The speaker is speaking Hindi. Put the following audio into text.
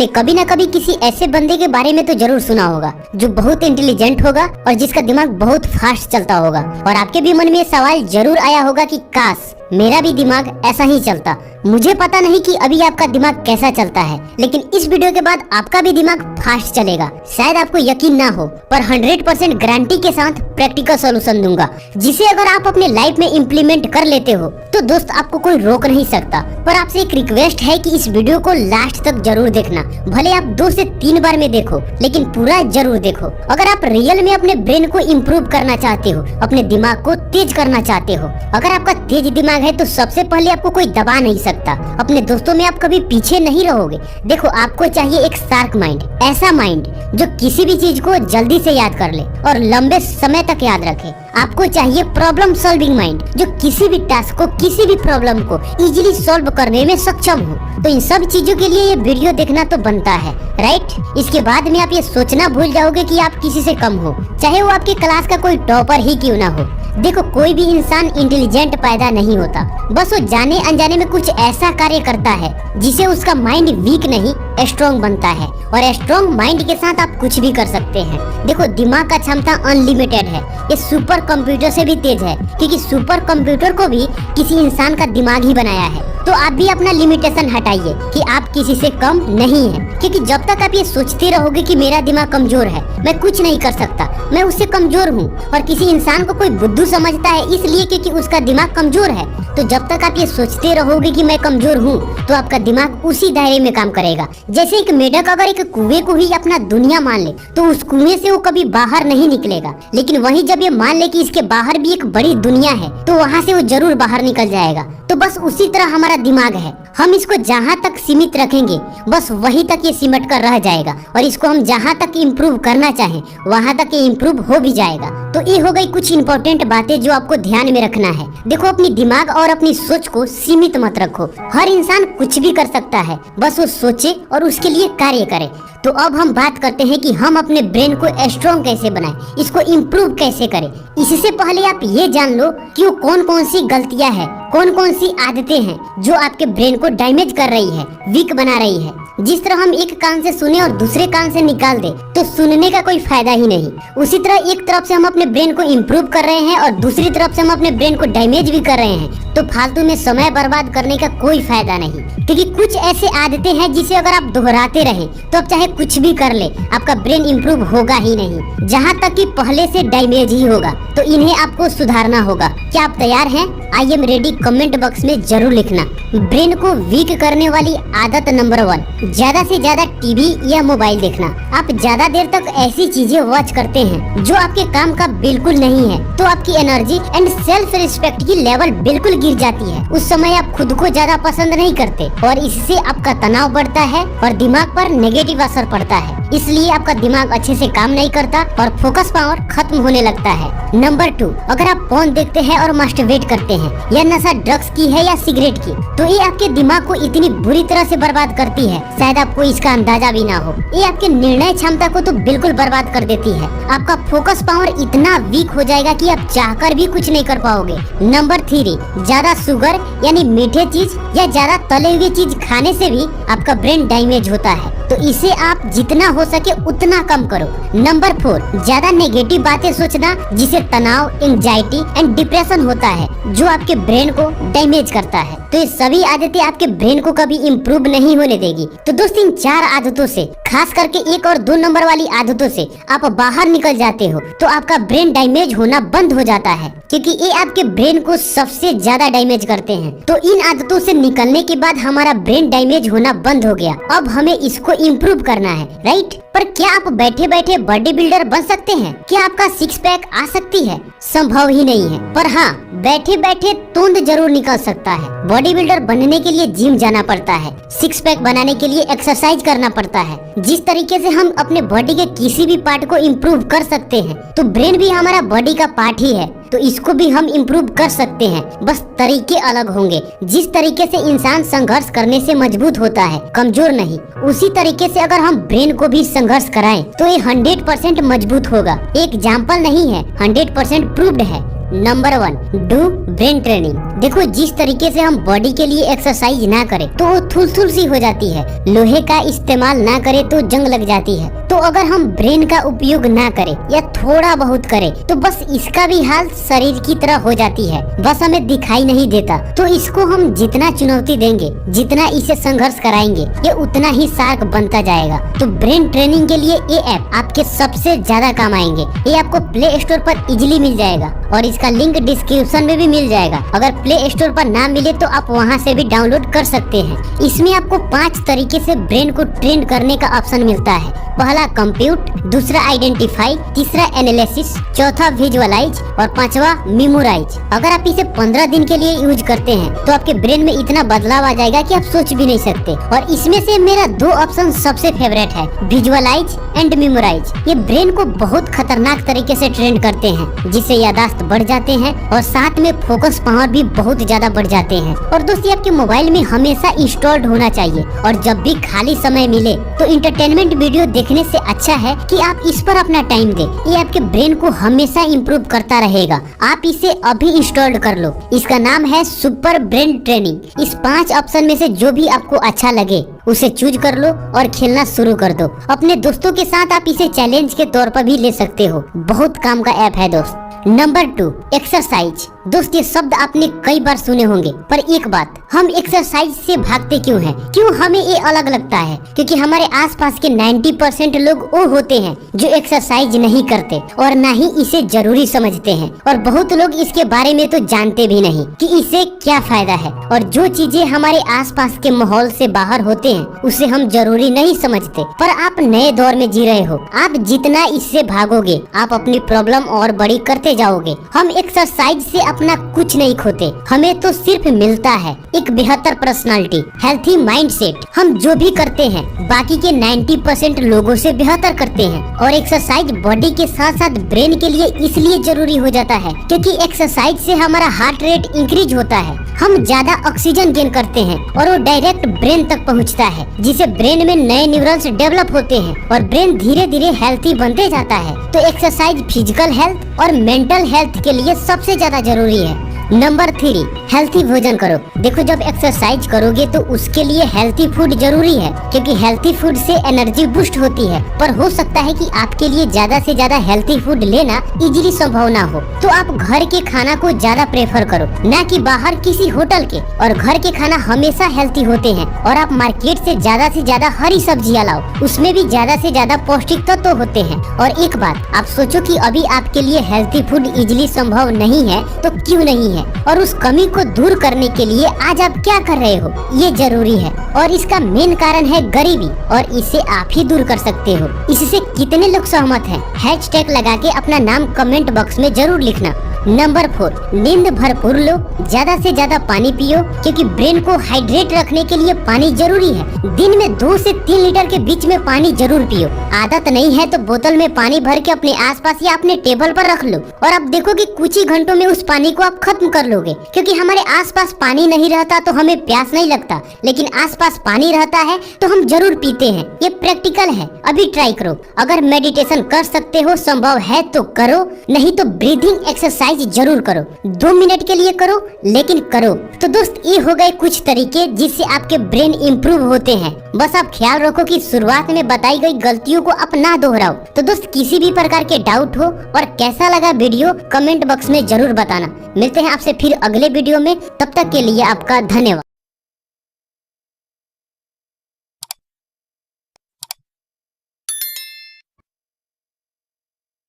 आपने कभी न कभी किसी ऐसे बंदे के बारे में तो जरूर सुना होगा जो बहुत इंटेलिजेंट होगा और जिसका दिमाग बहुत फास्ट चलता होगा। और आपके भी मन में सवाल जरूर आया होगा कि काश मेरा भी दिमाग ऐसा ही चलता। मुझे पता नहीं कि अभी आपका दिमाग कैसा चलता है, लेकिन इस वीडियो के बाद आपका भी दिमाग फास्ट चलेगा। शायद आपको यकीन ना हो, पर 100% गारंटी के साथ प्रैक्टिकल सॉल्यूशन दूंगा, जिसे अगर आप अपने लाइफ में इम्प्लीमेंट कर लेते हो तो दोस्त आपको कोई रोक नहीं सकता। पर आपसे एक रिक्वेस्ट है कि इस वीडियो को लास्ट तक जरूर देखना। भले आप 2 से 3 बार में देखो, लेकिन पूरा जरूर देखो। अगर आप रियल में अपने ब्रेन को इम्प्रूव करना चाहते हो, अपने दिमाग को तेज करना चाहते हो, अगर आपका तेज दिमाग है तो सबसे पहले आपको कोई दबा नहीं सकता। अपने दोस्तों में आप कभी पीछे नहीं रहोगे। देखो, आपको चाहिए एक शार्प माइंड, ऐसा माइंड जो किसी भी चीज को जल्दी से याद कर ले और लंबे समय तक याद रखे। आपको चाहिए प्रॉब्लम सॉल्विंग माइंड, जो किसी भी टास्क को, किसी भी प्रॉब्लम को इजीली सॉल्व करने में सक्षम हो। तो इन सब चीजों के लिए ये वीडियो देखना तो बनता है, राइट। इसके बाद में आप ये सोचना भूल जाओगे कि आप किसी से कम हो, चाहे वो आपकी क्लास का कोई टॉपर ही क्यों ना हो। देखो, कोई भी इंसान इंटेलिजेंट पैदा नहीं होता, बस वो जाने अनजाने में कुछ ऐसा कार्य करता है जिसे उसका माइंड वीक नहीं स्ट्रॉन्ग बनता है। और स्ट्रॉन्ग माइंड के साथ आप कुछ भी कर सकते हैं। देखो, दिमाग का क्षमता अनलिमिटेड है, ये सुपर कंप्यूटर से भी तेज है, क्योंकि सुपर कंप्यूटर को भी किसी इंसान का दिमाग ही बनाया है। तो आप भी अपना लिमिटेशन हटाइए कि आप किसी से कम नहीं हैं, क्योंकि जब तक आप ये सोचते रहोगे कि मेरा दिमाग कमजोर है, मैं कुछ नहीं कर सकता, मैं उससे कमजोर हूँ, और किसी इंसान को कोई बुद्धू समझता है इसलिए क्योंकि उसका दिमाग कमजोर है, तो जब तक आप ये सोचते रहोगे कि मैं कमजोर हूँ, तो आपका दिमाग उसी दायरे में काम करेगा। जैसे एक मेढक अगर एक कुएं को ही अपना दुनिया मान ले तो उस कुएं से वो कभी बाहर नहीं निकलेगा, लेकिन वहीं जब ये मान ले कि इसके बाहर भी एक बड़ी दुनिया है तो वहाँ से वो जरूर बाहर निकल जाएगा। तो बस उसी तरह हमारा दिमाग है, हम इसको जहाँ तक सीमित रखेंगे बस वहीं तक ये सिमट कर रह जाएगा, और इसको हम जहाँ तक इम्प्रूव करना चाहें वहाँ तक ये इम्प्रूव हो भी जाएगा। तो ये हो गई कुछ इंपॉर्टेंट बातें जो आपको ध्यान में रखना है। देखो, अपनी दिमाग और अपनी सोच को सीमित मत रखो। हर इंसान कुछ भी कर सकता है, बस वो सोचे और उसके लिए कार्य करे। तो अब हम बात करते हैं कि हम अपने ब्रेन को स्ट्रॉन्ग कैसे बनाएं, इसको इम्प्रूव कैसे करें। इससे पहले आप ये जान लो कि वो कौन कौन सी गलतियां हैं, कौन कौन सी आदतें हैं जो आपके ब्रेन को डैमेज कर रही है, वीक बना रही है। जिस तरह हम एक कान से सुने और दूसरे कान से निकाल दे तो सुनने का कोई फायदा ही नहीं, उसी तरह एक तरफ से हम अपने ब्रेन को इम्प्रूव कर रहे हैं और दूसरी तरफ से हम अपने ब्रेन को डैमेज भी कर रहे हैं, तो फालतू में समय बर्बाद करने का कोई फायदा नहीं। क्योंकि कुछ ऐसे आदतें हैं जिसे अगर आप दोहराते रहे तो आप चाहे कुछ भी कर ले, आपका ब्रेन इम्प्रूव होगा ही नहीं, जहाँ तक कि पहले से डैमेज ही होगा। तो इन्हें आपको सुधारना होगा। क्या आप तैयार हैं? I am ready comment box में जरूर लिखना। ब्रेन को वीक करने वाली आदत नंबर 1, ज्यादा से ज्यादा टीवी या मोबाइल देखना। आप ज्यादा देर तक ऐसी चीजें वॉच करते हैं जो आपके काम का बिल्कुल नहीं है, तो आपकी एनर्जी एंड सेल्फ रिस्पेक्ट की लेवल बिल्कुल गिर जाती है। उस समय आप खुद को ज्यादा पसंद नहीं करते और इससे आपका तनाव बढ़ता है और दिमाग पर नेगेटिव असर पड़ता है। इसलिए आपका दिमाग अच्छे से काम नहीं करता और फोकस पावर खत्म होने लगता है। नंबर 2, अगर आप फोन देखते हैं और मास्टरबेट करते हैं, या नशा ड्रग्स की है या सिगरेट की, तो ये आपके दिमाग को इतनी बुरी तरह से बर्बाद करती है, शायद आपको इसका अंदाजा भी ना हो। ये आपके निर्णय क्षमता को तो बिल्कुल बर्बाद कर देती है। आपका फोकस पावर इतना वीक हो जाएगा कि आप चाहकर भी कुछ नहीं कर पाओगे। नंबर 3, ज्यादा शुगर यानी मीठे चीज या ज्यादा तले हुए चीज खाने से भी आपका ब्रेन डैमेज होता है, तो इसे आप जितना हो सके उतना कम करो। नंबर 4, ज्यादा नेगेटिव बातें सोचना, जिसे तनाव, एंजाइटी एंड डिप्रेशन होता है, जो आपके ब्रेन को डैमेज करता है। तो ये सभी आदतें आपके ब्रेन को कभी इम्प्रूव नहीं होने देगी। तो दोस्तों, इन 4 आदतों से, खास करके 1 और 2 नंबर वाली आदतों से आप बाहर निकल जाते हो तो आपका ब्रेन डैमेज होना बंद हो जाता है, क्योंकि ये आपके ब्रेन को सबसे ज्यादा डैमेज करते हैं। तो इन आदतों से निकलने के बाद हमारा ब्रेन डैमेज होना बंद हो गया। अब हमें इसको इम्प्रूव करना है, राइट। पर क्या आप बैठे बैठे बॉडी बिल्डर बन सकते हैं? क्या आपका 6 पैक आ सकती है? संभव ही नहीं है। पर हाँ, बैठे बैठे तोंद जरूर निकल सकता है। बॉडी बिल्डर बनने के लिए जिम जाना पड़ता है, 6 पैक बनाने के लिए एक्सरसाइज करना पड़ता है। जिस तरीके से हम अपने बॉडी के किसी भी पार्ट को इम्प्रूव कर सकते हैं, तो ब्रेन भी हमारा बॉडी का पार्ट ही है, तो इसको भी हम इम्प्रूव कर सकते हैं। बस तरीके अलग होंगे। जिस तरीके से इंसान संघर्ष करने से मजबूत होता है, कमजोर नहीं, उसी तरीके से अगर हम ब्रेन को भी संघर्ष कराएं तो ये 100% मजबूत होगा। एक एग्जाम्पल नहीं है, 100% प्रूव्ड है। Number 1, do brain training. देखो, जिस तरीके से हम बॉडी के लिए एक्सरसाइज ना करें तो वो थुल सी हो जाती है। लोहे का इस्तेमाल ना करें तो जंग लग जाती है। तो अगर हम ब्रेन का उपयोग ना करें या थोड़ा बहुत करें तो बस इसका भी हाल शरीर की तरह हो जाती है, बस हमें दिखाई नहीं देता। तो इसको हम जितना चुनौती देंगे, जितना इसे संघर्ष कराएंगे, ये उतना ही शार्क बनता जाएगा। तो ब्रेन ट्रेनिंग के लिए ये ऐप आपके सबसे ज्यादा काम आएंगे। ये आपको प्ले स्टोर पर इजिली मिल जाएगा और इसका लिंक डिस्क्रिप्शन में भी मिल जाएगा। अगर प्ले स्टोर पर ना मिले तो आप वहां से भी डाउनलोड कर सकते हैं। इसमें आपको 5 तरीके से ब्रेन को ट्रेन करने का ऑप्शन मिलता है। पहला कंप्यूट, दूसरा आइडेंटिफाई, तीसरा एनालिसिस, चौथा विजुअलाइज और पांचवा मेमोराइज। अगर आप इसे 15 दिन के लिए यूज करते हैं तो आपके ब्रेन में इतना बदलाव आ जाएगा कि आप सोच भी नहीं सकते। और इसमें से मेरा 2 ऑप्शन सबसे फेवरेट है, विजुअलाइज एंड मेमोराइज। ये ब्रेन को बहुत खतरनाक तरीके से ट्रेन करते हैं, जिससे यादाश्त बढ़ जाते हैं और साथ में फोकस पावर भी बहुत ज्यादा बढ़ जाते हैं। और दोस्तों, आपके मोबाइल में हमेशा इंस्टॉल्ड होना चाहिए और जब भी खाली समय मिले तो इंटरटेनमेंट वीडियो देखने से अच्छा है कि आप इस पर अपना टाइम दें। ये आपके ब्रेन को हमेशा इम्प्रूव करता रहेगा। आप इसे अभी इंस्टॉल कर लो। इसका नाम है सुपर ब्रेन ट्रेनिंग। इस 5 ऑप्शन में से जो भी आपको अच्छा लगे उसे चूज कर लो और खेलना शुरू कर दो। अपने दोस्तों के साथ आप इसे चैलेंज के तौर पर भी ले सकते हो। बहुत काम का ऐप है दोस्त। Number 2, exercise. दोस्त, ये शब्द आपने कई बार सुने होंगे, पर एक बात, हम एक्सरसाइज से भागते क्यों हैं? क्यों हमें ये अलग लगता है? क्योंकि हमारे आसपास के 90% लोग वो होते हैं जो एक्सरसाइज नहीं करते और ना ही इसे जरूरी समझते हैं। और बहुत लोग इसके बारे में तो जानते भी नहीं कि इससे क्या फायदा है। और जो चीजें हमारे आसपास के माहौल से बाहर होते हैं उसे हम जरूरी नहीं समझते। पर आप नए दौर में जी रहे हो। आप जितना इससे भागोगे आप अपनी प्रॉब्लम और बड़ी करते जाओगे। हम एक्सरसाइज से अपना कुछ नहीं खोते, हमें तो सिर्फ मिलता है एक बेहतर पर्सनालिटी, हेल्थी माइंडसेट। हम जो भी करते हैं बाकी के 90% लोगों से बेहतर करते हैं। और एक्सरसाइज बॉडी के साथ साथ ब्रेन के लिए इसलिए जरूरी हो जाता है क्योंकि एक्सरसाइज से हमारा हार्ट रेट इंक्रीज होता है, हम ज्यादा ऑक्सीजन गेन करते हैं और वो डायरेक्ट ब्रेन तक पहुंचता है, जिसे ब्रेन में नए न्यूरॉन्स डेवलप होते हैं और ब्रेन धीरे धीरे हेल्थी बनते जाता है। तो एक्सरसाइज फिजिकल हेल्थ और मेंटल हेल्थ के लिए सबसे ज्यादा जरूरी है। नंबर 3, हेल्थी भोजन करो। देखो, जब एक्सरसाइज करोगे तो उसके लिए हेल्थी फूड जरूरी है क्योंकि हेल्थी फूड से एनर्जी बूस्ट होती है। पर हो सकता है कि आपके लिए ज्यादा से ज्यादा हेल्थी फूड लेना इजीली संभव ना हो, तो आप घर के खाना को ज्यादा प्रेफर करो, ना कि बाहर किसी होटल के। और घर के खाना हमेशा हेल्थी होते हैं। और आप मार्केट से ज्यादा हरी सब्जियां लाओ, उसमें भी ज्यादा से ज्यादा पौष्टिक तत्व होते हैं। और एक बात आप सोचो कि अभी आपके लिए हेल्थी फूड इजीली संभव नहीं है तो क्यों नहीं है, और उस कमी को दूर करने के लिए आज आप क्या कर रहे हो ये जरूरी है। और इसका मेन कारण है गरीबी, और इसे आप ही दूर कर सकते हो। इससे कितने लोग सहमत हैं? हैशटैग लगा के अपना नाम कमेंट बॉक्स में जरूर लिखना। नंबर 4, नींद भरपूर लो, ज्यादा से ज्यादा पानी पियो क्योंकि ब्रेन को हाइड्रेट रखने के लिए पानी जरूरी है। दिन में 2 से 3 लीटर के बीच में पानी जरूर पियो। आदत नहीं है तो बोतल में पानी भर के अपने आसपास या अपने टेबल पर रख लो और आप देखो कि कुछ ही घंटों में उस पानी को आप खत्म कर लोगे। क्योंकि हमारे आसपास पानी नहीं रहता तो हमें प्यास नहीं लगता, लेकिन आसपास पानी रहता है तो हम जरूर पीते हैं। ये प्रैक्टिकल है, अभी ट्राई करो। अगर मेडिटेशन कर सकते हो, संभव है तो करो, नहीं तो ब्रीदिंग एक्सरसाइज जरूर करो। 2 मिनट के लिए करो, लेकिन करो। तो दोस्त, ये हो गए कुछ तरीके जिससे आपके ब्रेन इंप्रूव होते हैं। बस आप ख्याल रखो कि शुरुआत में बताई गई गलतियों को आप ना दोहराओ। तो दोस्त, किसी भी प्रकार के डाउट हो और कैसा लगा वीडियो कमेंट बॉक्स में जरूर बताना। मिलते हैं आपसे फिर अगले वीडियो में, तब तक के लिए आपका धन्यवाद।